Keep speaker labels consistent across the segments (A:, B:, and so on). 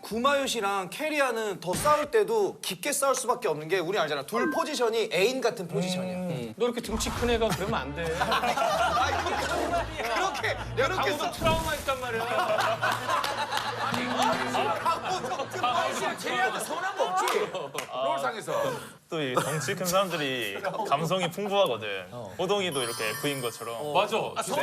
A: 구마유 씨랑 캐리아는 더 싸울 때도 깊게 싸울 수밖에 없는 게 우리 알잖아. 둘 포지션이 애인 같은 포지션이야.
B: 너 이렇게 등치 큰 애가 그러면 안 돼.
A: 이렇게
B: 강호도 트라우마 있단 말이야.
C: 제리한테 서운한 거 없지? 롤상에서.
D: 또 이 덩치 큰 사람들이 감성이 풍부하거든. 호동이도 이렇게 F인 것처럼.
B: 맞아.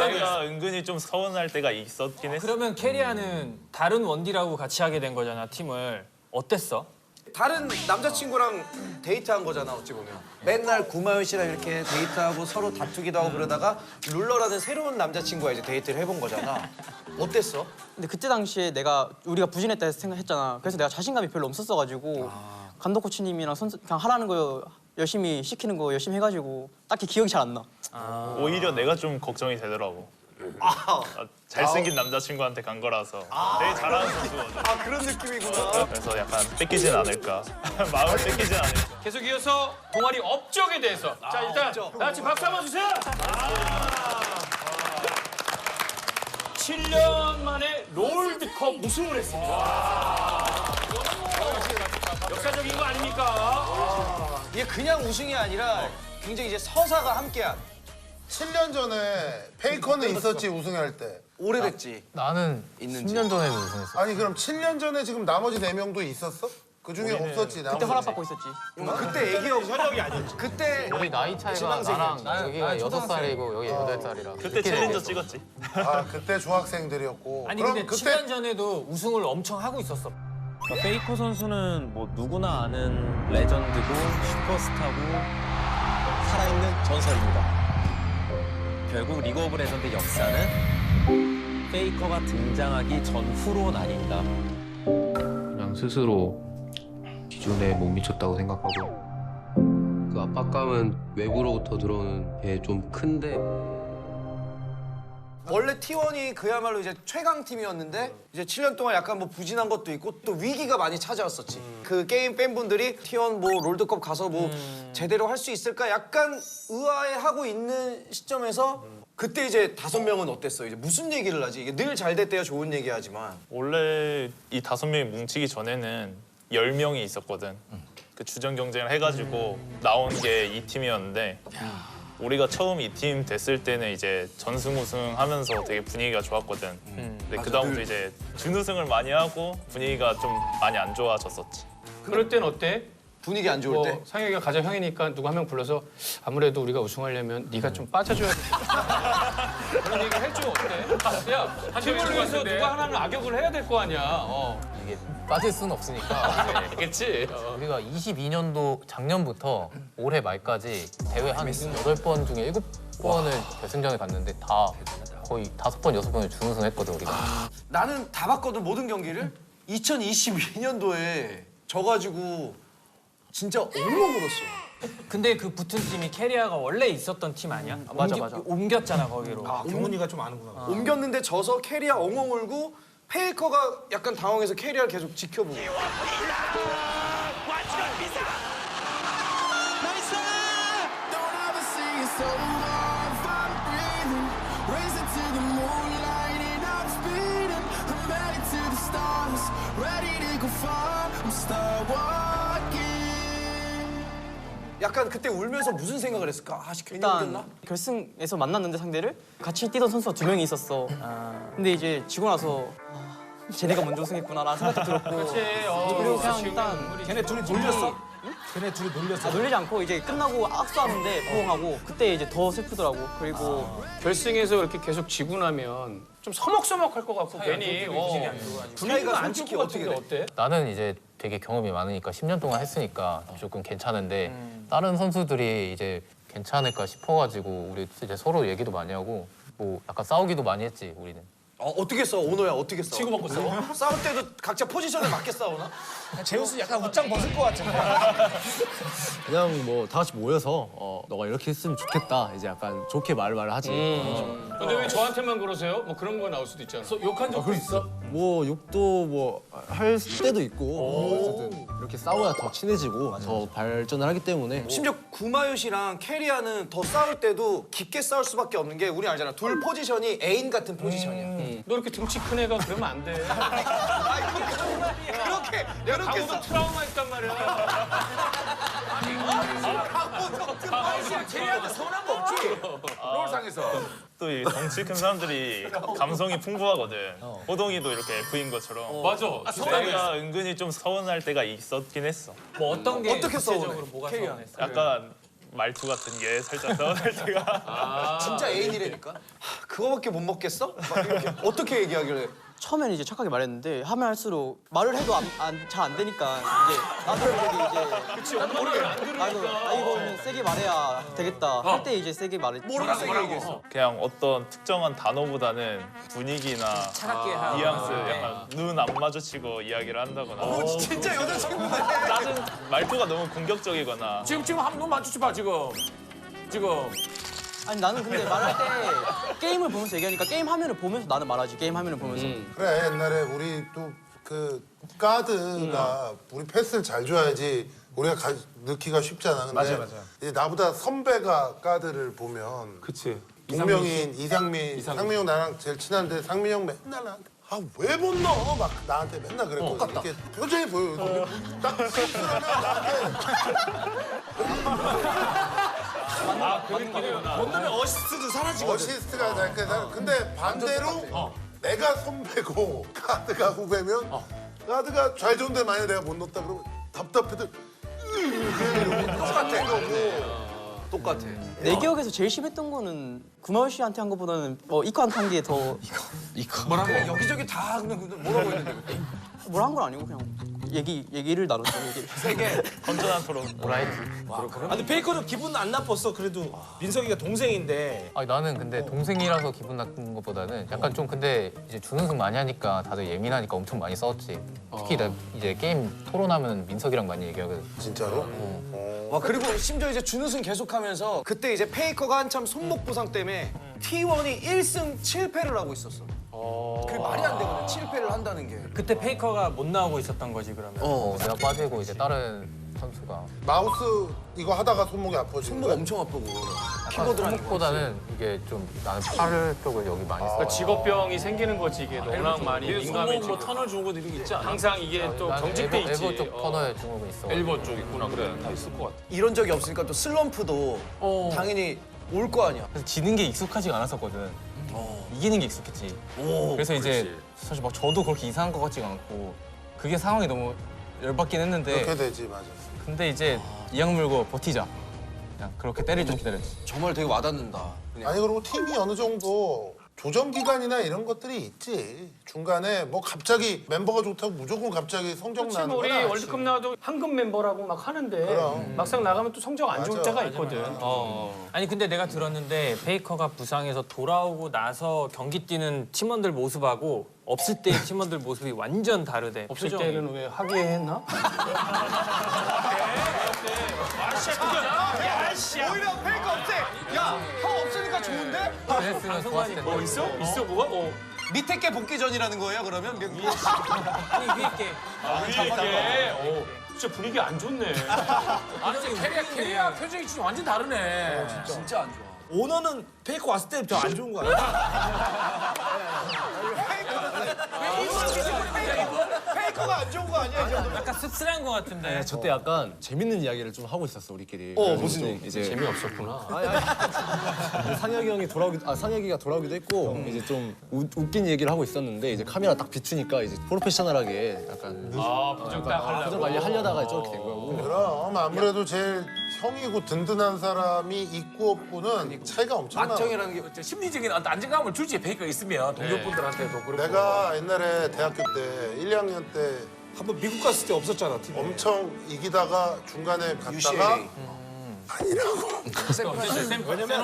D: 내가 은근히 좀 서운할 때가 있었긴 했어.
E: 그러면 캐리아는 다른 원디라고 같이 하게 된 거잖아, 팀을. 어땠어?
A: 다른 남자친구랑 데이트한 거잖아 어찌 보면. 맨날 구마유 씨랑 이렇게 데이트하고 서로 다투기도 하고 그러다가 룰러라는 새로운 남자친구와 이제 데이트를 해본 거잖아. 어땠어?
F: 근데 그때 당시에 우리가 부진했다 생각했잖아. 그래서 내가 자신감이 별로 없었어가지고 감독 코치님이랑 선수 그냥 하라는 거 열심히 시키는 거 열심히 해가지고 딱히 기억이 잘 안 나.
D: 오히려 내가 좀 걱정이 되더라고. 잘생긴 남자친구한테 간 거라서 되게 잘하는 선수거든.
A: 아 그런 느낌이구나.
D: 그래서 약간 뺏기진 않을까. 마음을 뺏기진 않을까.
B: 계속 이어서 동아리 업적에 대해서. 자 일단 다 같이 박수 한번 주세요. 7년 만에 롤드컵 우승을 했습니다. 역사적인 거 아닙니까?
A: 이게 그냥 우승이 아니라 굉장히 이제 서사가 함께한
G: 7년 전에 페이커는 있었지 우승할 때.
A: 오래됐지.
H: 나는
A: 있는지.
H: 10년 전에도 우승했어.
G: 아니 그럼 7년 전에 지금 나머지 4명도 있었어? 그 중에 없었지.
F: 그때
G: 나머지.
F: 허락받고 있었지.
A: 그때 애기였고 현역이 아니었지. 그때
H: 우리 나이 차이가 나랑 여기가 6살이고 여기 8살이라.
D: 그때 챌린저 찍었지.
G: 아 그때 중학생들이었고.
E: 아니
G: 그럼
E: 근데
G: 그때
E: 7년 전에도 우승을 엄청 하고 있었어.
I: 페이커 선수는 뭐 누구나 아는 레전드고 슈퍼스타고 살아있는 전설입니다. 결국 리그 오브 레전드 역사는 페이커가 등장하기 전후로 나뉜다.
H: 그냥 스스로 기준에 못 미쳤다고 생각하고 그 압박감은 외부로부터 들어오는 게 좀 큰데
A: 원래 T1이 그야말로 이제 최강 팀이었는데 이제 7년 동안 약간 뭐 부진한 것도 있고 또 위기가 많이 찾아왔었지. 그 게임 팬분들이 T1 뭐 롤드컵 가서 뭐 제대로 할 수 있을까 약간 의아해하고 있는 시점에서 그때 이제 5명은 어땠어? 이제 무슨 얘기를 하지? 이게 늘 잘 됐대요 좋은 얘기하지만.
D: 원래 이 5명이 뭉치기 전에는 10명이 있었거든. 그 주전 경쟁을 해가지고 나온 게 이 팀이었는데 우리가 처음 이 팀 됐을 때는 이제 전승 우승하면서 되게 분위기가 좋았거든. 근데 그 다음부터 이제 준우승을 많이 하고 분위기가 좀 많이 안 좋아졌었지.
B: 그럴 땐 어때?
A: 분위기 안 좋을 때?
B: 상혁이가 가장 형이니까 누구 한 명 불러서 아무래도 우리가 우승하려면 네가 좀 빠져줘야 돼. 그런 얘기 해줘 어때? 야, 팀을 위해서 누가 하나는 악역을 해야 될 거 아니야.
H: 이게 빠질 수는 없으니까.
B: 그렇지.
H: 우리가 22년도 작년부터 올해 말까지 대회 한 8번 중에 7번을 결승전에 갔는데 다 거의 5번, 6번을 준우승했거든 우리가.
A: 나는 다 봤거든 모든 경기를. 2022년도에 져가지고 진짜 엉엉 울었어.
E: 근데 그 붙은 팀이 캐리아가 원래 있었던 팀 아니야?
F: 맞아, 맞아.
E: 옮겼잖아 거기로.
A: 경훈이가 좀 아는구나. 옮겼는데 져서 캐리아 엉엉 울고 페이커가 약간 당황해서 캐리아를 계속 지켜보고. 약간 그때 울면서 무슨 생각을 했을까? 아, 괜히 울겠나?
F: 일단 결승에서 만났는데 상대를 같이 뛰던 선수가 2명이 있었어. 근데 이제 지고 나서 쟤네가 먼저 우승했구나라는 생각도 들었고. 그리고 그냥 일단
A: 걔네 둘이 놀렸어? 걔네 둘이 놀렸어?
F: 놀리지 않고 이제 끝나고 악수하는데 포옹하고 그때 이제 더 슬프더라고. 그리고
B: 결승에서 이렇게 계속 지고 나면 좀 서먹서먹할 것 같고 괜히 분위기가 안
A: 솔직히
B: 좋을 것 같은데 어때?
H: 나는 이제 되게 경험이 많으니까 10년 동안 했으니까 조금 괜찮은데 다른 선수들이 이제 괜찮을까 싶어가지고 우리 이제 서로 얘기도 많이 하고 뭐 약간 싸우기도 많이 했지 우리는.
A: 어떻게 싸워? 오너야 어떻게 싸워?
B: 치고받고 싸워?
A: 싸울 때도 각자 포지션에 맞게 싸우나?
C: 제우스 약간 웃장 벗을 것 같은데.
I: 그냥 뭐 다 같이 모여서 너가 이렇게 했으면 좋겠다. 이제 약간 좋게 말을 하지.
B: 근데 왜 저한테만 그러세요? 뭐 그런 거 나올 수도 있잖아. 욕한 적도 있어?
I: 뭐 욕도 뭐 할 때도 있고 어쨌든 이렇게 싸워야 더 친해지고 더 발전을 하기 때문에
A: 심지어 구마유 씨랑 캐리아는 더 싸울 때도 깊게 싸울 수밖에 없는 게 우리 알잖아. 둘 포지션이 애인 같은 포지션이야.
B: 너 이렇게 등치 큰 애가 그러면 안 돼.
A: 그렇게
B: 내가 강호동 트라우마 있단 말이야.
C: 제리한테 서운한 거 없지? 롤상에서.
D: 또 이 덩치 큰 사람들이 감성이 풍부하거든. 호동이도 이렇게 F인 것처럼.
B: 맞아.
D: 내가 은근히 좀 서운할 때가 있었긴 했어.
E: 뭐 어떤 게
A: 어떻게
E: 구체적으로 뭐가 서운했어?
D: 약간 말투 같은 게 살짝 서운할 때가.
A: 진짜 애인이라니까. 그거밖에 못 먹겠어? 막 이렇게 어떻게 얘기하길래?
F: 처음에는 이제 착하게 말했는데 하면 할수록 말을 해도 잘 안 되니까 이제 나도 모르게 이제
B: 모르게 안 들으니까.
F: 아 이거는 세게 말해야 되겠다 할 때 이제 세게 말했지.
A: 뭐라고 세게 얘기했어?
D: 그냥 어떤 특정한 단어보다는 분위기나
E: 차갑게 하고.
D: 뉘앙스 약간 눈 안 마주치고 이야기를 한다거나
A: 진짜 여자친구네.
D: 다른 말투가 너무 공격적이거나
C: 지금 한번 맞추지 봐 지금.
F: 아니 나는 근데 말할 때 게임을 보면서 얘기하니까 게임 화면을 보면서 나는 말하지. 게임 화면을 보면서.
G: 그래 옛날에 우리 또 그 가드가 우리 패스를 잘 줘야지 우리가 넣기가 쉽잖아. 근데
C: 맞아.
G: 이제 나보다 선배가 가드를 보면
C: 그치.
G: 동명인 이상민, 상민 형 나랑 제일 친한데 상민 형 맨날 나한테 왜 못 넣어? 막 나한테 맨날 그랬거든. 이렇게 표정이 보여. 딱 실수하면 나한테
C: 못 넣으면 어시스트도 사라지거든.
G: 어시스트가 잘 근데 반대로 내가 선배고 가드가 후배면 가드가 잘 줬는데 만약에 내가 못 넣었다 그러면 답답해도 똑같은 거고.
A: 똑같아.
F: 내 기억에서 제일 심했던 거는 구마유 씨한테 한 것보다는 이코한테 한 게 더
A: 뭐라고? 여기저기 다 그냥 뭐라고 했는데?
F: 뭐라 한 건 아니고 그냥 얘기를 나눴죠.
A: 세게.
D: 건전한 토론.
C: 아, 근데 페이커는 기분 안 나빴어. 그래도 민석이가 동생인데.
H: 아니 나는 근데 동생이라서 기분 나쁜 것보다는 약간 좀 근데 이제 준우승 많이 하니까 다들 예민하니까 엄청 많이 싸웠지. 특히 나 이제 게임 토론하면 민석이랑 많이 얘기하거든.
G: 진짜로?
A: 와 그리고 심지어 이제 준우승 계속하면서 그때 이제 페이커가 한참 손목 부상 때문에 T1이 1승 7패를 하고 있었어. 그게 말이 안 되거든. 7패를 한다는 게.
E: 그때 페이커가 못 나오고 있었던 거지 그러면.
H: 내가 빠지고 이제 다른 선수가
G: 마우스 이거 하다가 손목이 아파지는
A: 손목
G: 거야?
A: 엄청 아프고.
H: 손목보다는 이게 좀 나는 팔 쪽을 여기 많이 써.
B: 직업병이 생기는 거지 이게 워낙 많이 민감해지고.
C: 뭐 터널 주는 것도 이런 게 있지 않아?
B: 항상 이게 또
H: 나는
B: 경직돼 있지.
H: 엘보 쪽 터널에 증후군 있어.
C: 엘보 쪽 있구나. 그래. 다 있을 것 같아.
A: 이런 적이 없으니까 또 슬럼프도 당연히 올 거 아니야.
J: 그래서 지는 게 익숙하지가 않았었거든. 이기는 게 익숙했지. 그래서 이제 사실 막 저도 그렇게 이상한 것 같지가 않고 그게 상황이 너무 열받긴 했는데
G: 그렇게 되지 맞아.
J: 근데 이제 이악 물고 버티자. 그냥 그렇게 때릴 좀 기다렸지.
A: 정말 되게 와닿는다. 그냥.
G: 아니 그리고 팀이 어느 정도 조정 기간이나 이런 것들이 있지. 중간에 뭐 갑자기 멤버가 좋다고 무조건 갑자기 성적
B: 그렇지
G: 나는
B: 뭐
G: 건
B: 우리
G: 아니지.
B: 월드컵 나와도 황금 멤버라고 막 하는데
G: 그럼.
B: 막상 나가면 또 성적 안 좋을
G: 맞아,
B: 때가
G: 맞아,
B: 있거든.
E: 아니 근데 내가 들었는데 페이커가 부상에서 돌아오고 나서 경기 뛰는 팀원들 모습하고 없을 때의 팀원들 모습이 완전 다르대.
B: 없을
E: 표정이.
B: 때는 왜 하기했나?
A: 오히려 페이커 없지. 야, 형 없으니까 좋은데?
H: 그랬으면 좋았을 텐데.
B: 있어 뭐가?
A: 밑에 게 복귀 전이라는 거예요, 그러면?
E: 아니 위에 게.
B: 이게 진짜 분위기 안 좋네.
C: 아니 캐리아 표정이 진짜 완전 다르네.
A: 진짜 안 좋아.
C: 오너는 페이커 왔을 때부터 안 좋은 거 아니야?
A: 페이커가 안 좋은 거 아니야? 이 정도면?
E: 약간 씁쓸한 거 같은데.
I: 저 때 약간 재밌는 이야기를 좀 하고 있었어 우리끼리.
A: 무슨 얘기?
I: 이제
B: 재미없었구나.
I: 상혁이 형이 상혁이가 돌아오기도 했고 이제 좀 웃긴 얘기를 하고 있었는데 이제 카메라 딱 비추니까 이제 프로페셔널하게 약간
B: 부정 딱 하려고.
I: 표정 관리 하려다가 저렇게 된 거고.
G: 그럼 아무래도 제일 형이고 든든한 사람이 있고 없고는 차이가 엄청나.
A: 맞정이라는 게
C: 심리적인 안정감을 주지 페이커 있으면 동료분들한테도 그렇고.
G: 내가 옛날에 대학교 때 1, 2학년 때
C: 한번 미국 갔을 때 없었잖아 팀에.
G: 엄청 이기다가 중간에 갔다가
A: UCLA.
G: 아니라고.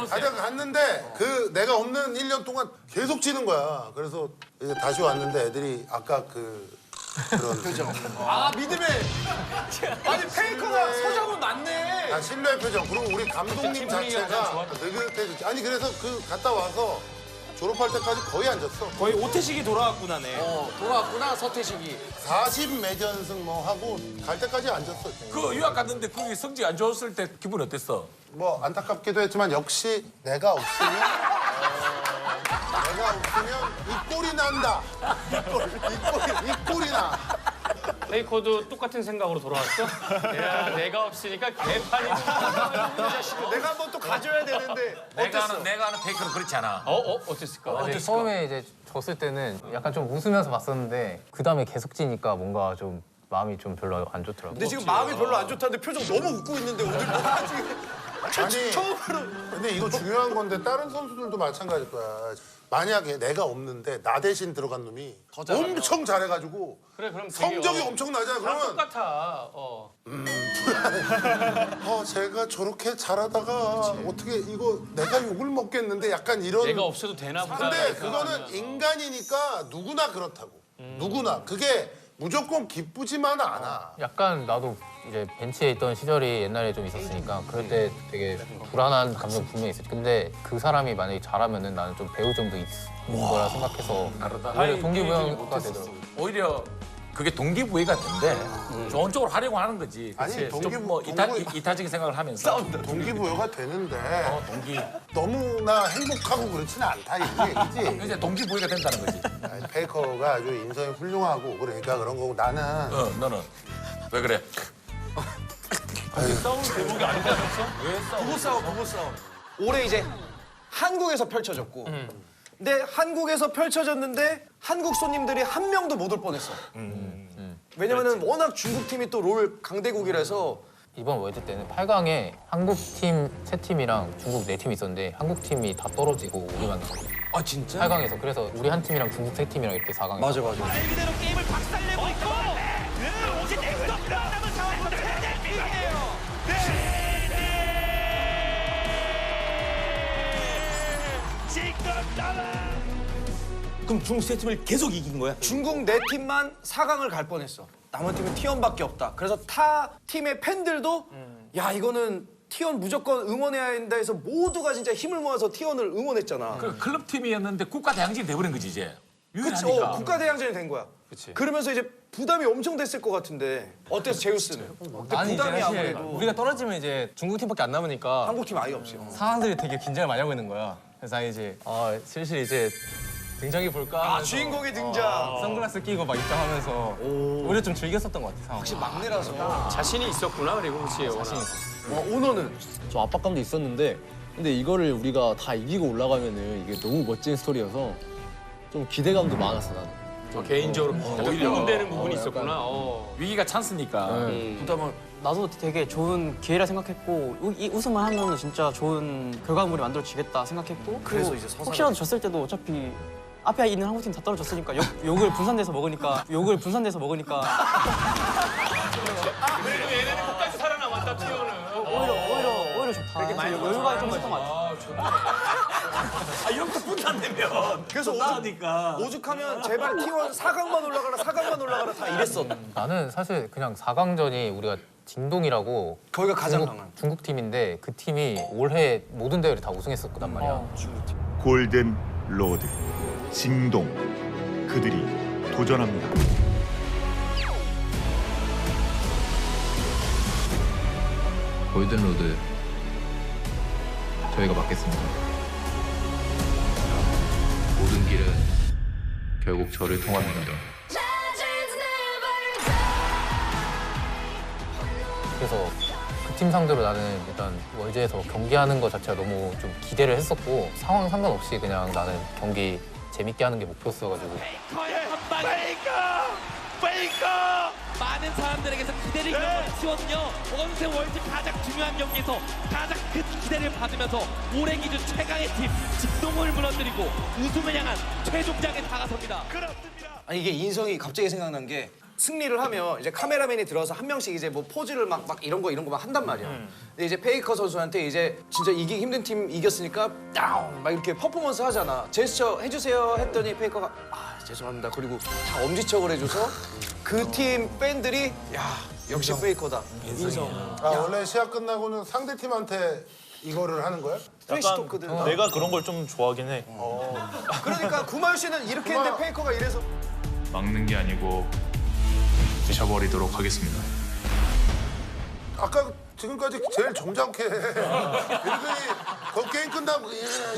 G: 가다가 갔는데 그 내가 없는 1년 동안 계속 지는 거야. 그래서 이제 다시 왔는데 애들이 아까 그런 표정.
A: 아, 믿음의. 아니, 페이커가 서장훈 맞네.
G: 아, 신뢰의 표정. 그리고 우리 감독님 자체가 느긋해졌지. 아니 그래서 그 갔다 와서 졸업할 때까지 거의 안 졌어.
C: 거의 오태식이 돌아왔구나네.
A: 돌아왔구나, 서태식이.
G: 40 몇 연승 뭐 하고 갈 때까지 안 졌어.
C: 그 유학 갔는데 거기 성적이 안 좋았을 때 기분 어땠어?
G: 뭐 안타깝기도 했지만 역시 내가 없으면 이 꼴이 난다. 이 꼴이 나.
B: 페이커도 똑같은 생각으로 돌아왔어? 야, 내가 없으니까 개판이고.
A: 내가 한번 또 가져야 되는데
K: 내가 아는 페이커는 그렇지 않아.
B: 어땠을까?
H: 근데 처음에 이제 졌을 때는 약간 좀 웃으면서 봤었는데 그 다음에 계속 지니까 뭔가 좀 마음이 좀 별로 안 좋더라고요.
A: 근데 지금 마음이 별로 안 좋다는데 표정 너무 웃고 있는데 오늘 뭐가 지금
G: 아니,
A: 처음으로
G: 근데 이거 중요한 건데 다른 선수들도 마찬가지일 거야. 만약에 내가 없는데 나 대신 들어간 놈이 엄청 잘해가지고
B: 그래, 그럼 되게,
G: 성적이 엄청 나잖아.
B: 다
G: 그러면
B: 똑같아.
G: 제가 저렇게 잘하다가 어떻게 이거 내가 욕을 먹겠는데 약간 이런.
B: 내가 없어도 되나 보다.
G: 근데 그거는 인간이니까 누구나 그렇다고. 누구나 그게 무조건 기쁘지만은 않아.
H: 약간 나도 이제 벤치에 있던 시절이 옛날에 좀 있었으니까 그럴 때 되게 불안한 감정 분명히 있었지. 근데 그 사람이 만약에 잘하면은 나는 좀 배울 점도 있는 거라 생각해서 오히려 동기부여가 되더라고.
K: 오히려 그게 동기부여가 된대. 좋은 쪽으로 하려고 하는 거지.
G: 아니,
K: 좀 뭐 이타적인 생각을 하면서.
G: 동기부여가 되는데 너무나 행복하고 그렇지는 않다 이 얘기지.
K: 이제 동기부여가 된다는 거지.
G: 아니, 페이커가 아주 인성이 훌륭하고 그러니까 그런 거고 나는
K: 너는 왜 그래?
B: 싸움 대목이 아니지 않았어?
A: 부부 싸움. 올해 이제 한국에서 펼쳐졌고. 근데 한국에서 펼쳐졌는데 한국 손님들이 한 명도 못 올 뻔했어. 왜냐면은 워낙 중국 팀이 또 롤 강대국이라서
H: 이번 월드 때는 8강에 한국 팀 3팀이랑 중국 4팀이 있었는데 한국 팀이 다 떨어지고 우리만 나왔어.
C: 아 진짜?
H: 8강에서 그래서 우리 한 팀이랑 중국 3팀이랑 이렇게 4강에
A: 맞아.
L: 말 그대로 게임을 박살내고 있고 오직 넥스트 남은 상황입니다.
C: 그럼 중국 세 팀을 계속 이긴 거야?
A: 중국 4팀만 4강을 갈 뻔했어. 남은 팀은 T1밖에 없다. 그래서 타 팀의 팬들도 야 이거는 T1 무조건 응원해야 한다 해서 모두가 진짜 힘을 모아서 T1을 응원했잖아.
K: 그 클럽 팀이었는데 국가 대항진이 돼버린 거지 이제.
A: 그치,
K: 유일하니까.
A: 국가대항전이 된 거야. 그러면서 이제 부담이 엄청 됐을 것 같은데 어땠어 제우스는? 근데
J: 아니 이제
A: 부담이
J: 사실
A: 아무래도
J: 우리가 떨어지면 이제 중국 팀밖에 안 남으니까
A: 한국 팀 아예 없지.
J: 상황들이 되게 긴장을 많이 하고 있는 거야. 그래서 나 이제 슬슬 이제 등장해 볼까 하면서
A: 주인공의 등장.
J: 선글라스 끼고 막 입장하면서 오히려 좀 즐겼었던 것 같아. 상황.
A: 혹시 막내라서.
B: 자신이 있었구나, 그리고 그치.
J: 자신 있어.
A: 오너는
I: 좀 압박감도 있었는데 근데 이거를 우리가 다 이기고 올라가면은 이게 너무 멋진 스토리여서 좀 기대감도 많았어 나는.
B: 개인적으로 오히려 흥분되는 부분이 있었구나.
K: 위기가 찬스니까.
A: 부담을
F: 나도 되게 좋은 기회라 생각했고 이 우승만 하면 진짜 좋은 결과물이 만들어지겠다 생각했고
A: 그래서
F: 그리고
A: 이제 서사가-
F: 혹시라도 졌을 때도 어차피 앞에 있는 한국 팀 다 떨어졌으니까 욕을 분산돼서 먹으니까
B: 그래도 얘네는 끝까지 살아남았다, T1은.
F: 오히려 좋다. 그래서 여유가 좀 있었던 것 같아.
C: 이렇게 분산되면
A: 그래서
C: 나으니까.
A: 오죽하면 제발 T1 4강만 올라가라 다 이랬어.
H: 나는 사실 그냥 4강전이 우리가 징동이라고
A: 거기가 가장 강한.
H: 중국 팀인데 그 팀이 올해 모든 대회를 다 우승했었단 말이야.
M: 골든 로드 징동 그들이 도전합니다.
H: 골든로드 저희가 맡겠습니다. 모든 길은 결국 저를 통합니다. 그래서 그 팀 상대로 나는 일단 월드에서 경기하는 것 자체가 너무 좀 기대를 했었고 상황 상관없이 그냥 나는 경기 재밌게 하는 게 목표였어가지고
L: 페이커! 많은 사람들에게서 기대를 이어버린 T1은요 원세 월드 가장 중요한 경기에서 가장 큰 기대를 받으면서 올해 기준 최강의 팀 직동을 무너뜨리고 우승을 향한 최종장에 다가섭니다. 그렇습니다.
A: 아니 이게 인성이 갑자기 생각난 게 승리를 하면 이제 카메라맨이 들어서 한 명씩 이제 뭐 포즈를 막 이런 거 막 한단 말이야. 근데 이제 페이커 선수한테 이제 진짜 이기기 힘든 팀 이겼으니까 다운 막 이렇게 퍼포먼스 하잖아. 제스처 해주세요 했더니 페이커가 죄송합니다. 그리고 다 엄지척을 해줘서 그 팀 팬들이 야 역시 페이커다. 인성.
G: 원래 시합 끝나고는 상대 팀한테 이거를 하는 거야?
A: 트래시 토크들.
D: 내가 그런 걸 좀 좋아하긴 해.
A: 그러니까 구마유 씨는 이렇게 했는데 페이커가 이래서
D: 막는 게 아니고 부셔버리도록 하겠습니다.
G: 아까 지금까지 제일 점잖게 이러더니 그 게임 끝나고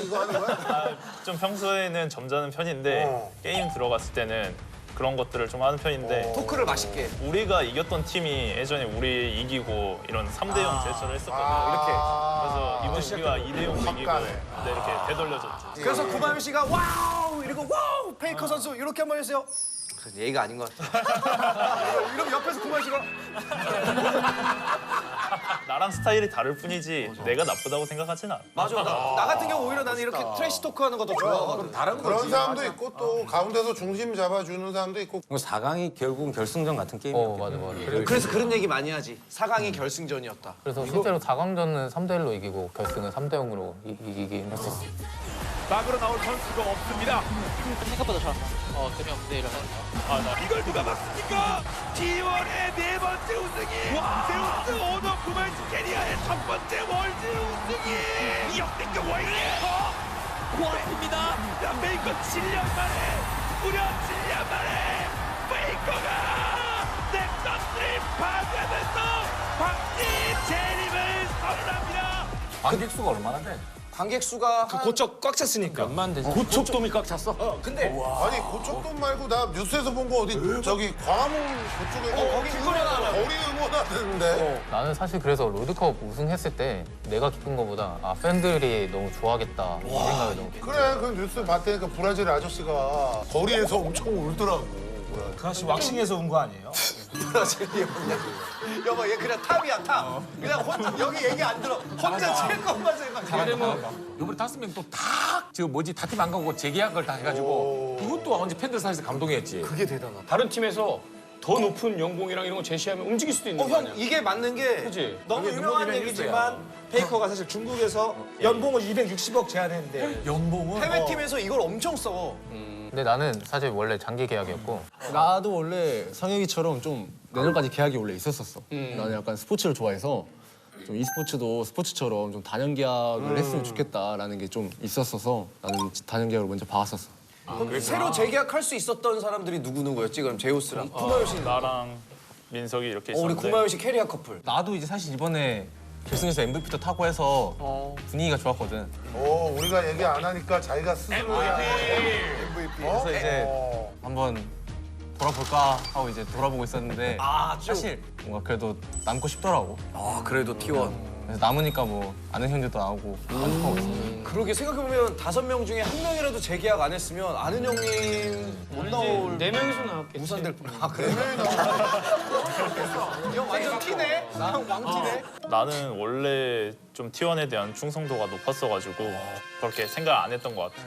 G: 이거 하는 거야?
D: 좀 평소에는 점잖은 편인데 게임 들어갔을 때는 그런 것들을 좀 하는 편인데
A: 토크를 맛있게.
D: 우리가 이겼던 팀이 예전에 우리 이기고 이런 3대0 제스처를 했었거든요.
A: 이렇게.
D: 그래서 이번 우리가 2대0 이기고 네, 이렇게 되돌려줬죠.
A: 그래서 구마윤 씨가 와우 이러고 와우 페이커 선수 이렇게 한번 해주세요. 예의가 아닌 것 같아. 이러면 옆에서 구마윤 씨가
D: 나랑 스타일이 다를 뿐이지 내가 나쁘다고 생각하진 않아.
A: 맞아. 나 같은 경우 오히려 나는 이렇게 트래시 토크 하는 거 더 좋아하거든.
K: 다른
G: 그런
K: 거지.
G: 사람도 있고 또 가운데서 중심 잡아주는 사람도 있고.
J: 4강이 결국은 결승전 같은 게임이에요.
H: 맞아.
A: 그래서 그런 얘기 많이 하지. 4강이 결승전이었다.
H: 그래서 실제로 4강전은 3대1로 이기고 결승은 3대0으로 이기긴 했었어.
N: 막으로 나올 선수가 없습니다.
F: 생각보다 잘한다.
L: 재미없는데
N: 이걸 누가 막습니까? T1의 네 번째 우승이 제우스 오너 구만시 캐리어의 첫 번째 월드 우승이 역대급 월드컵
L: 코앞입니다.
N: 베이커 7년 만에 무려 7년 만에 베이커가 넥서스를 파괴하면서 박지 재림을 선언합니다.
K: 관객수가 얼마나 돼?
A: 관객 수가
C: 그 고척 꽉 찼으니까.
E: 몇만 되지?
K: 고척돔이 꽉 찼어?
A: 근데
G: 아니 고척돔 말고 나 뉴스에서 본 거 어디 저기 광화문 그쪽에
A: 거기 응원하나
G: 거리 응원하는데.
H: 나는 사실 그래서 롤드컵 우승했을 때 내가 기쁜 거보다 팬들이 너무 좋아하겠다 이 생각이 너무
G: 그래 그 뉴스 봤다니까 브라질 아저씨가 거리에서 엄청 울더라고.
C: 그 아저씨 왁싱해서 온 거 아니에요?
A: 브라질이 뭐냐. 여보 얘 그냥 탑이야 탑. 그냥 혼자 여기 얘기 안 들어. 혼자 칠 것만 생각해.
K: 이번에 5명 또 다 다 팀 안 가고 재계약을 다 해가지고 이것도 완전 팬들 사이에서 감동했지.
A: 그게 대단하다.
B: 다른 팀에서 더 높은 연봉이랑 이런 거 제시하면 움직일 수도 있는 거
A: 형
B: 아니야?
A: 이게 맞는 게
B: 그지?
C: 너무 유명한 얘기지만 페이커가 사실 중국에서 연봉을 260억 제안했는데
K: 연봉은
A: 해외 팀에서 이걸 엄청 써.
H: 근데 나는 사실 원래 장기 계약이었고
I: 나도 원래 상혁이처럼 좀 내년까지 계약이 원래 있었었어. 나는 약간 스포츠를 좋아해서 좀 e스포츠도 스포츠처럼 좀 단연 계약을 했으면 좋겠다라는 게 좀 있었어서 나는 단연 계약을 먼저 봐왔었어.
A: 새로 재계약할 수 있었던 사람들이 누구였지? 그럼 제우스랑 구마윤 씨.
D: 나랑 민석이 이렇게
A: 우리
D: 있었는데
A: 구마윤 씨 캐리어 커플.
J: 나도 이제 사실 이번에 결승에서 MVP도 타고 해서 분위기가 좋았거든.
G: 오 우리가 얘기 안 하니까 자기가 스스로 MVP.
J: 그래서 이제 한번 돌아볼까 하고 이제 돌아보고 있었는데 사실 뭔가 그래도 남고 싶더라고.
A: 그래도 T1.
J: 그래서 남으니까 뭐 아는 형들도 나오고 만족하고 있어.
A: 그러게 생각해보면 5명 중에 1명이라도 재계약 안 했으면 아는 형님 못 나올
B: 4명이서 나왔겠지.
A: 우산될 뻔. 아 그래? 형 완전 티네? 형 왕티네?
D: 나는 원래 좀 T1에 대한 충성도가 높았어가지고 그렇게 생각 안 했던 것 같아.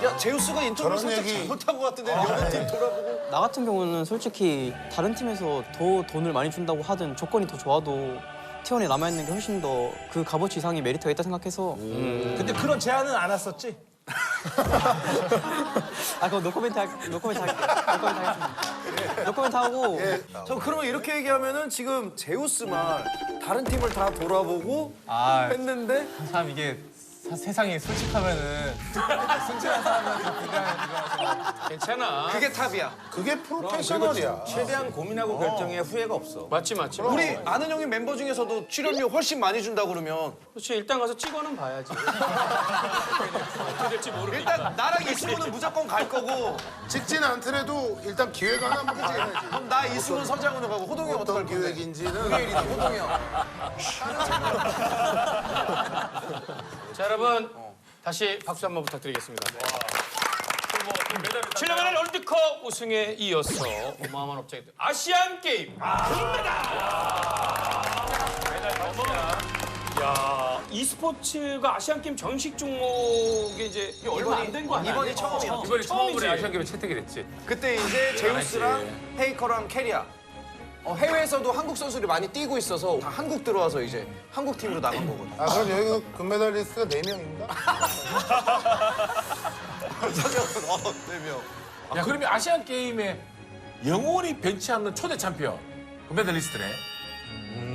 A: 야 제우스가 인터뷰
G: 저런
A: 살짝
G: 얘기-
A: 잘못한 것 같은데 여느 팀 돌아보고.
F: 나 같은 경우는 솔직히 다른 팀에서 더 돈을 많이 준다고 하든 조건이 더 좋아도 T1에 남아있는 게 훨씬 더 그 값어치 이상의 메리트가 있다 생각해서
C: 근데 그런 제안은 안 왔었지?
F: 그거 노코멘트 하겠습니다. 노코멘트 하고
A: 저 그러면 이렇게 얘기하면은 지금 제우스 말 다른 팀을 다 돌아보고 했는데
J: 참 이게 세상이 솔직하면은 순진한 사람한테 기대하는
B: 괜찮아.
A: 그게 탑이야.
G: 그게 프로페셔널이야.
C: 최대한 고민하고 결정해야 후회가 없어.
B: 맞지.
A: 우리 아는 형님 멤버 중에서도 출연료 훨씬 많이 준다 그러면
B: 그렇지. 일단 가서 찍어는 봐야지. 어떻게 될지 모르겠.
A: 일단 나랑 이승우는 무조건 갈 거고
G: 찍진 않더라도 일단 기회가 하나 한번 가야지.
A: 그럼 나 이승우 서장훈으로 가고 호동이 형 어떡할
G: 어떤
A: 건데?
G: 기획인지는
A: 그게 일이다 호동이 형.
B: 자 여러분 다시 박수 한번 부탁드리겠습니다. 7년 만에 롤드컵 우승에 이어서 어마어마한 업적이 아시안 게임 금메달. 야 e스포츠가 아시안 게임 정식 종목에 이제 얼마 안 된 거 아니야?
A: 이번이 처음이야.
K: 이번에 처음으로
B: 처음이지.
K: 아시안 게임에 채택이 됐지.
A: 그때 이제 제우스랑 페이커랑 캐리아. 해외에서도 한국 선수들이 많이 뛰고 있어서 다 한국 들어와서 이제 한국 팀으로 나간 거거든.
G: 아 그럼 여기 금메달리스트가 4명인가?
A: 서장훈 4명.
K: 야 그러면 아시안 게임에 영원히 벤치 않는 초대 챔피언 금메달리스트네.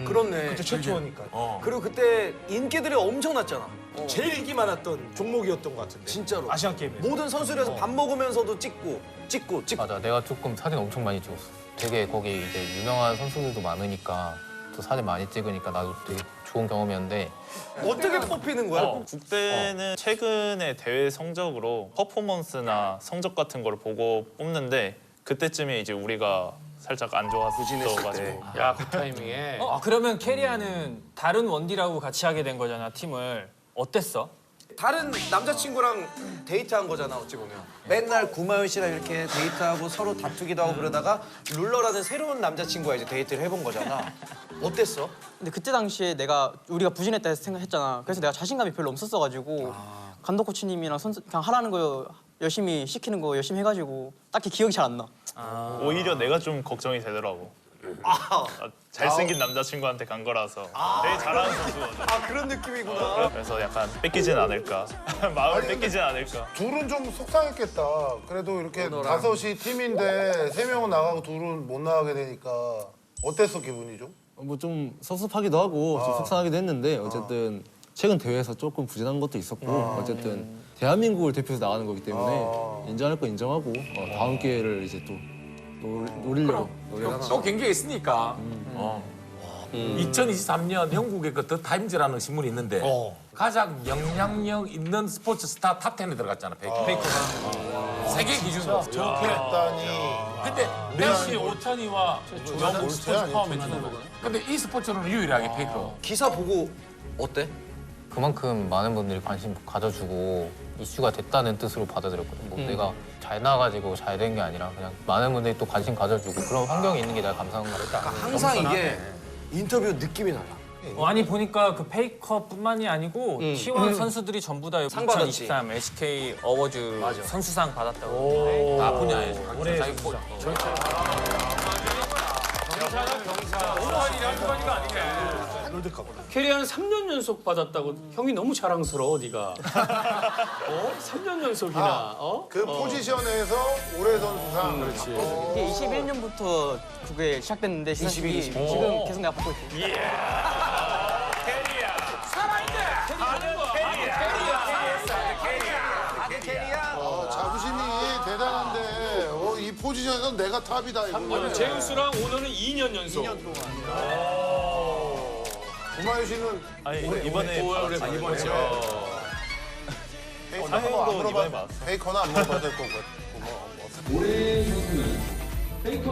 A: 그렇네.
C: 그때 최초니까.
A: 그리고 그때 인기들이 엄청났잖아.
C: 제일 인기 많았던 종목이었던 것 같은데.
A: 진짜로.
C: 아시안 게임에서.
A: 모든 선수들에서 밥 먹으면서도 찍고.
H: 맞아. 내가 조금 사진 엄청 많이 찍었어. 되게 거기 이제 유명한 선수들도 많으니까 또 사진 많이 찍으니까 나도 되게 좋은 경험이었는데
A: 어떻게 뽑히는 거야?
D: 국대는 최근에 대회 성적으로 퍼포먼스나 성적 같은 걸 보고 뽑는데 그때쯤에 이제 우리가 살짝 안 좋았어가지고
B: 야, 그 타이밍에.
E: 그러면 캐리아는 다른 원딜하고 같이 하게 된 거잖아, 팀을. 어땠어?
A: 다른 남자친구랑 데이트한 거잖아 어찌 보면. 맨날 구마윤 씨랑 이렇게 데이트하고 서로 다투기도 하고 그러다가 룰러라는 새로운 남자친구와 이제 데이트를 해본 거잖아. 어땠어?
F: 근데 그때 당시에 우리가 부진했다 생각했잖아. 그래서 내가 자신감이 별로 없었어가지고 감독 코치님이랑 그냥 하라는 거 열심히 시키는 거 열심히 해가지고 딱히 기억이 잘 안 나.
D: 오히려 내가 좀 걱정이 되더라고. 잘생긴 남자친구한테 간 거라서 되게 잘하는 선수거든.
A: 그런 느낌이구나.
D: 그래서 약간 뺏기진 않을까. 마음을 뺏기진 않을까.
G: 둘은 좀 속상했겠다. 그래도 이렇게 다섯이 팀인데 3명은 나가고 둘은 못 나가게 되니까 어땠어 기분이 좀?
I: 뭐 좀 섭섭하기도 하고 좀 속상하기도 했는데 어쨌든 최근 대회에서 조금 부진한 것도 있었고 어쨌든 대한민국을 대표해서 나가는 거기 때문에 인정할 거 인정하고 다음 기회를 이제 또 노리려고
K: 또 경기가 있으니까. 2023년 영국의 그 더 타임즈라는 신문이 있는데 가장 영향력 있는 스포츠 스타 탑 10에 들어갔잖아, 페이커가. 세계 기준으로.
G: 했다니.
K: 근데
B: 메시, 오타니와
K: 영국 스포츠 포함해주는 거. 근데 이 스포츠로는 유일하게 페이커.
A: 기사 보고 어때?
H: 그만큼 많은 분들이 관심 가져주고 이슈가 됐다는 뜻으로 받아들였거든. 뭐 내가 잘 나가지고 잘 된 게 아니라 그냥 많은 분들이 또 관심 가져주고 그런 환경이 있는 게 내가 감사한 것 같다.
A: 항상 이게 인터뷰 느낌이 달라.
E: 아니 보니까 그 페이커뿐만이 아니고 T1 선수들이 전부 다
A: 상 받았지.
E: 2023 SK 어워즈 선수상 받았다고.
K: 다 분야에
E: 올해
K: 자기 포.
B: 캐리아는 3년 연속 받았다고. 형이 너무 자랑스러워, 네가. 3년 연속이나.
G: 그 포지션에서 올해 선수상.
B: 그렇지.
F: 이게 21년부터 그게 시작됐는데 시상식이 지금 계속 내가 받고 있어.
G: 자부심이 대단한데 이 포지션에서 내가 탑이다 이거.
B: 제우스랑 오너는 2년 연속. 2년 동안.
G: 구마유 씨는
D: 아니 이번에
B: 이번이죠.
D: 상현도 이번에 받았어.
G: 페이커는 안 물어봐도 될 거고.
O: 올해 선수는 페이커.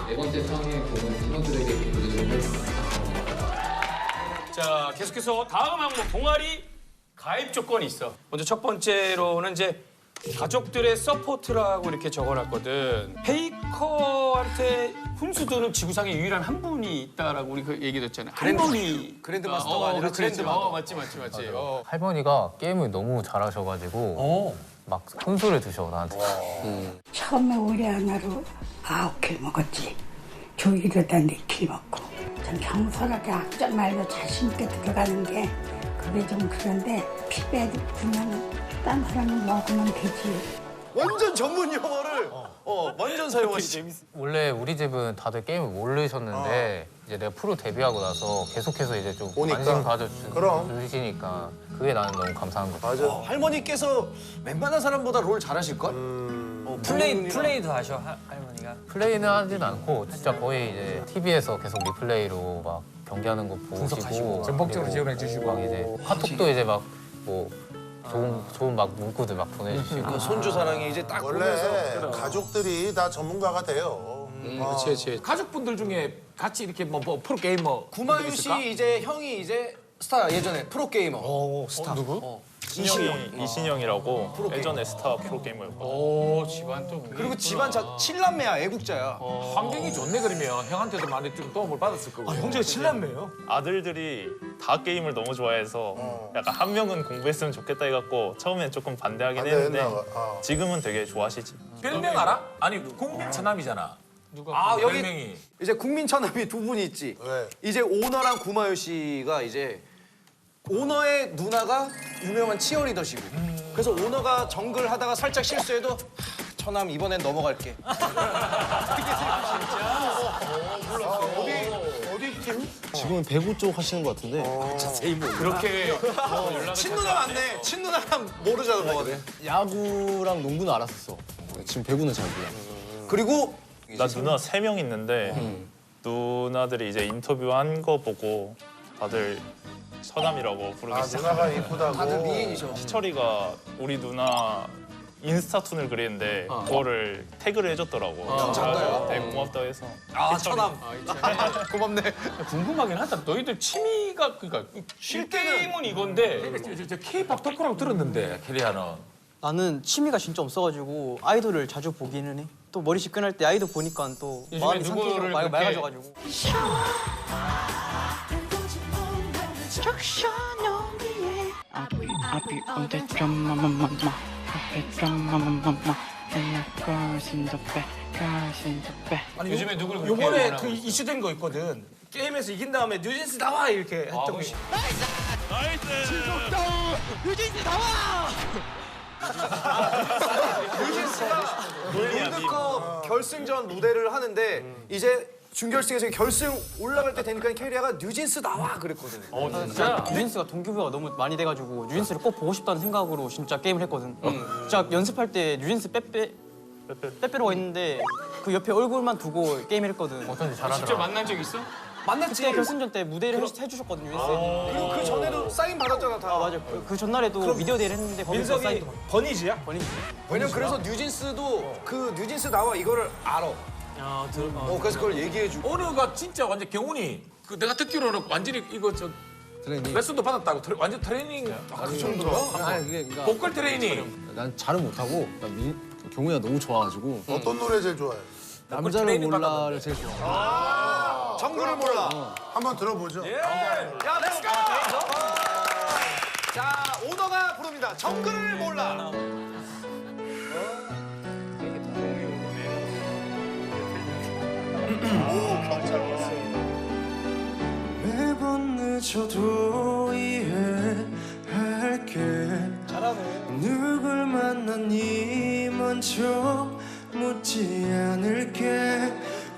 O: 네 번째 상의 공은 팀원들에게 보여주도록 하겠습니다.
B: 자, 계속해서 다음 항목 동아리 가입 조건이 있어. 먼저 첫 번째로는 이제 가족들의 서포트라고 이렇게 적어놨거든. 페이커한테 훈수두는 지구상에 유일한 한 분이 있다라고 우리 그 얘기했잖아. 할머니.
A: 그랜드 마스터가 아니라 그랜드 마스터.
B: 맞지.
H: 할머니가 게임을 너무 잘하셔가지고 막 혼수를 드셔 나한테.
P: 처음에 우리 하나로 9킬 먹었지. 조이르다 4킬 먹고. 좀 경솔하게 학점 말고 자신 있게 들어가는 게 그게 좀 그런데 피 빼주면 딴 사람은 먹으면 되지.
A: 완전 전문 용어를 완전 사용하시지.
H: 원래 우리 집은 다들 게임을 모르셨는데 이제 내가 프로 데뷔하고 나서 계속해서 이제 좀 관심 가져주시니까 그게 나는 너무 감사한 것 같아.
A: 맞아. 할머니께서 웬만한 사람보다 롤 잘하실걸?
E: 플레이도 하셔 할머니가.
H: 플레이는 하진 않고 진짜 거의 이제 TV에서 계속 리플레이로 막 경기하는 거 보시고
K: 전폭적으로 지원해 주시고
H: 막 이제 카톡도 이제 막 뭐 좋은 막 문구들 막 보내주시고.
A: 그 손주 사랑이 이제 딱
G: 원래
A: 보면서
G: 가족들이 다 전문가가 돼요.
B: 그렇지.
K: 가족분들 중에 같이 이렇게 뭐 프로 게이머
A: 구마유 씨 이제 형이 이제 스타 예전에 프로 게이머.
B: 스타 누구?
D: 이신영이라고 예전에 스타 프로게이머였거든.
B: 오, 집안 또.
A: 그리고 집안 7남매야, 애국자야.
K: 환경이 좋네 그러면 형한테도 많이 좀 도움을 받았을 거고.
A: 형제가 7남매예요?
D: 아들들이 다 게임을 너무 좋아해서 약간 한 명은 공부했으면 좋겠다 해갖고 처음엔 조금 반대하긴 했는데 지금은 되게 좋아하시지.
K: 별명 알아? 아니 국민 처남이잖아.
A: 아, 여기
K: 별명이.
A: 이제 국민 처남이 두 분이 있지.
G: 왜?
A: 이제 오너랑 구마유 씨가 이제 오너의 누나가 유명한 치어리더시고 그래서 오너가 정글 하다가 살짝 실수해도 처남 이번엔 넘어갈게.
G: 어디 팀?
I: 지금은 배구 쪽 하시는 것 같은데
B: 그렇게 연락을
A: 친누나 맞네. 친누나랑 모르잖아 뭐거든.
I: 야구랑 농구는 알았었어. 지금 배구는 잘 몰라.
A: 그리고
D: 나 누나 3명 있는데 누나들이 이제 인터뷰한 거 보고 다들 처남이라고 부르기 시작해.
G: 누나가 이쁘다고.
A: 다들 미인이셔.
D: 희철이가 우리 누나 인스타툰을 그리는데 그거를 태그를 해줬더라고.
A: 작가요?
D: 되게 고맙다고 해서.
A: 처남. 고맙네.
B: 궁금하긴 하다. 너희들 취미가 그러니까 쉴 게임은 이건데
K: 저 K-팝 덕후라고 들었는데 캐리아는.
F: 나는 취미가 진짜 없어가지고 아이돌을 자주 보기는 해. 또 머리 시큰할 때 아이돌 보니까 또
B: 요즘에
F: 마음이
B: 누구를
F: 상쾌하고
B: 그렇게-
F: 맑아져가지고.
B: 요즘에 누구를 그렇게
C: 요번에
B: 원하고
C: 그
B: 있어?
C: 이슈된 거 있거든. 게임에서 이긴 다음에 뉴진스 나와 이렇게 했던 거.
L: 유진씨 나와!
A: 롤드컵 결승전 무대를 하는데 이제 준결승에서 결승 올라갈 때 되니까 캐리아가 뉴진스 나와 그랬거든.
F: 진짜 뉴진스가 동기부여가 너무 많이 돼가지고 뉴진스를 꼭 보고 싶다는 생각으로 진짜 게임을 했거든. 진짜 연습할 때 뉴진스 빼빼로가 있는데 그 옆에 얼굴만 두고 게임을 했거든.
H: 어쩐지
B: 직접
H: 잘하더라.
B: 만난 적 있어?
F: 그때 결승전 때 무대를 해주셨거든 뉴진스.
A: 그리고 그 전에도 사인 받았잖아 다.
F: 맞아. 그 전날에도 미디어 데이를 했는데 거기서
C: 민석이
F: 사인도
C: 버니지야?
F: 버니지.
A: 왜냐면 그래서 뉴진스도 그 뉴진스 나와 이거를 알아. 그래서 그걸 얘기해주고.
K: 오늘가 진짜 완전 경훈이 그 내가 듣기로는 완전히 이거 저
I: 트레이닝.
K: 레슨도 받았다고 완전 트레이닝
A: 그 정도로?
I: 아니 그게 그러니까
K: 보컬 트레이닝.
I: 난 잘은 못하고 경훈이가 너무 좋아가지고
G: 어떤 노래 제일 좋아해?
I: 남자를
K: 트레이닝
I: 몰라를 제일 좋아.
A: 정글을 몰라.
G: 한번 들어보죠.
A: 야, 렛츠고! 자, 오너가 부릅니다. 정글을 몰라.
Q: 매번 늦어도 이해할게. 누굴 만났니 먼저 묻지 않을게.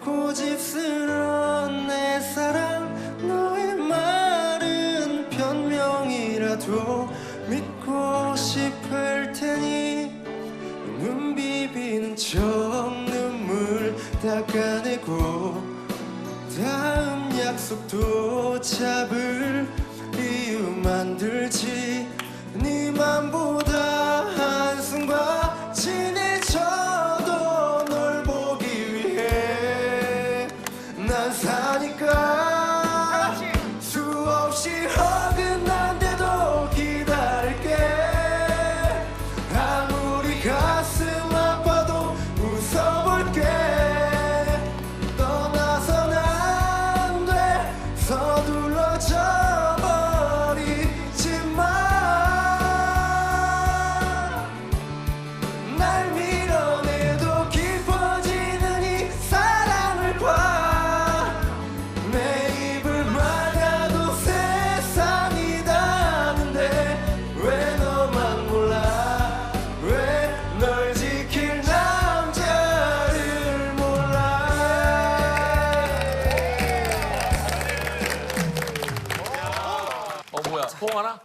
Q: 고집스러운 내 사랑 너의 말은 변명이라도 믿고 싶을 테니 눈 비비는 척 눈물 닦아내고 다음 약속도 잡을 이유 만들지. 네 맘보다 한숨과 친해져도 널 보기 위해 난 사니까 수없이 어긋난데도 기다릴게. 아무리 가슴 아파도 웃어볼게. 떠나선 안 돼. 서둘러져 버리지 마. 날 밀어내도 깊어지는 이 사랑을 봐. 내 입을 막아도 세상이 다는데 왜 너만 몰라. 왜 널 지킬 남자를 몰라.
K: 뭐야 포옹 하나?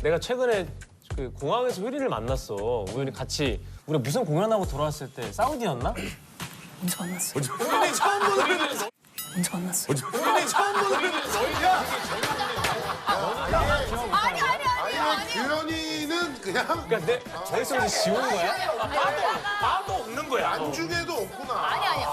E: 내가 최근에 그 공항에서 효린을 만났어. 우연히 같이 우리가 무슨 공연하고 돌아왔을 때 사우디였나?
P: 언제 만났어?
A: 우리 처음 보는
P: 언제 만났어?
A: 우리 처음 보는 너희가
G: 아니, 규현이는 그냥
E: 그러니까 내 머릿속에서 지운 거야?
K: 봐도 없는 거야.
G: 안중에도 없구나.
R: 아니 아니.